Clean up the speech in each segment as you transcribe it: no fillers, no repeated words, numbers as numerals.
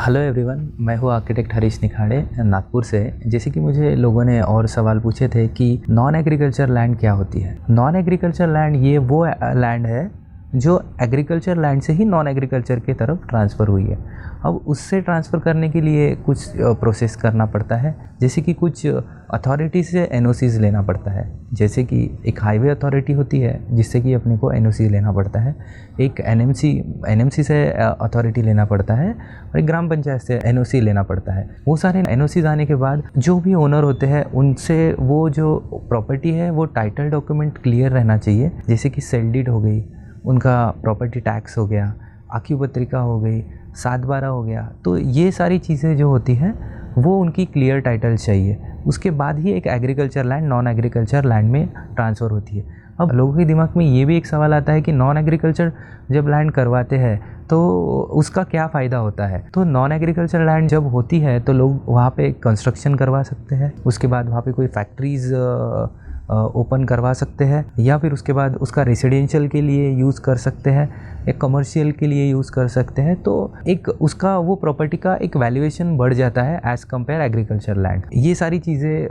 Hello everyone, मैं हूँ architect Harish Nikhade Nagpur से। जैसे कि मुझे लोगों ने और सवाल पूछे थे कि नॉन एग्रीकल्चर लैंड क्या होती है। नॉन एग्रीकल्चर लैंड ये वो लैंड है जो एग्रीकल्चर लैंड से ही नॉन एग्रीकल्चर की तरफ ट्रांसफ़र हुई है। अब उससे ट्रांसफ़र करने के लिए कुछ प्रोसेस करना पड़ता है, जैसे कि कुछ अथॉरिटी से एनओसीज़ लेना पड़ता है। जैसे कि एक हाईवे अथॉरिटी होती है जिससे कि अपने को एनओसी लेना पड़ता है, एक एनएमसी से अथॉरिटी लेना पड़ता है और एक ग्राम पंचायत से एनओसी लेना पड़ता है। वो सारे एनओसीज़ आने के बाद जो भी ओनर होते हैं उनसे वो जो प्रॉपर्टी है वो टाइटल डॉक्यूमेंट क्लियर रहना चाहिए। जैसे कि सेल डीड हो गई, उनका प्रॉपर्टी टैक्स हो गया, आखिव पत्रिका हो गई, 7/12 हो गया। तो ये सारी चीज़ें जो होती हैं वो उनकी क्लियर टाइटल चाहिए। उसके बाद ही एक agriculture land non agriculture land में ट्रांसफ़र होती है। अब लोगों के दिमाग में ये भी एक सवाल आता है कि नॉन एग्रीकल्चर जब लैंड करवाते हैं तो उसका क्या फ़ायदा होता है। तो नॉन एग्रीकल्चर लैंड जब होती है तो लोग वहाँ पे कंस्ट्रक्शन करवा सकते हैं, उसके बाद वहाँ पे कोई फैक्ट्रीज़ ओपन करवा सकते हैं, या फिर उसके बाद उसका रेसिडेंशियल के लिए यूज़ कर सकते हैं या कमर्शियल के लिए यूज़ कर सकते हैं। तो एक उसका वो प्रॉपर्टी का एक वैल्यूएशन बढ़ जाता है एज़ कम्पेयर एग्रीकल्चर लैंड। ये सारी चीज़ें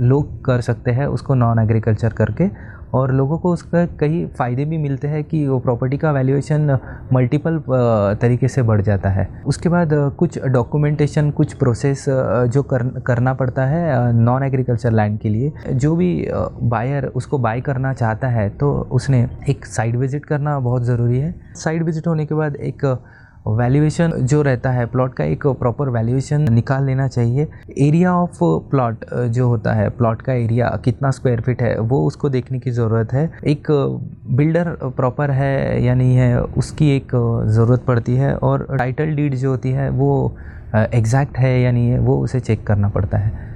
लोग कर सकते हैं उसको नॉन एग्रीकल्चर करके, और लोगों को उसका कई फ़ायदे भी मिलते हैं कि वो प्रॉपर्टी का वैल्यूएशन मल्टीपल तरीके से बढ़ जाता है। उसके बाद कुछ डॉक्यूमेंटेशन, कुछ प्रोसेस जो करना पड़ता है नॉन एग्रीकल्चर लैंड के लिए। जो भी बायर उसको बाय करना चाहता है तो उसने एक साइट विज़िट करना बहुत ज़रूरी है। साइट विज़िट होने के बाद एक वैल्यूएशन जो रहता है प्लॉट का, एक प्रॉपर वैल्यूएशन निकाल लेना चाहिए। एरिया ऑफ प्लॉट जो होता है, प्लॉट का एरिया कितना स्क्वायर फीट है वो उसको देखने की ज़रूरत है। एक बिल्डर प्रॉपर है या नहीं है उसकी एक ज़रूरत पड़ती है, और टाइटल डीड जो होती है वो एग्जैक्ट है या नहीं है वो उसे चेक करना पड़ता है।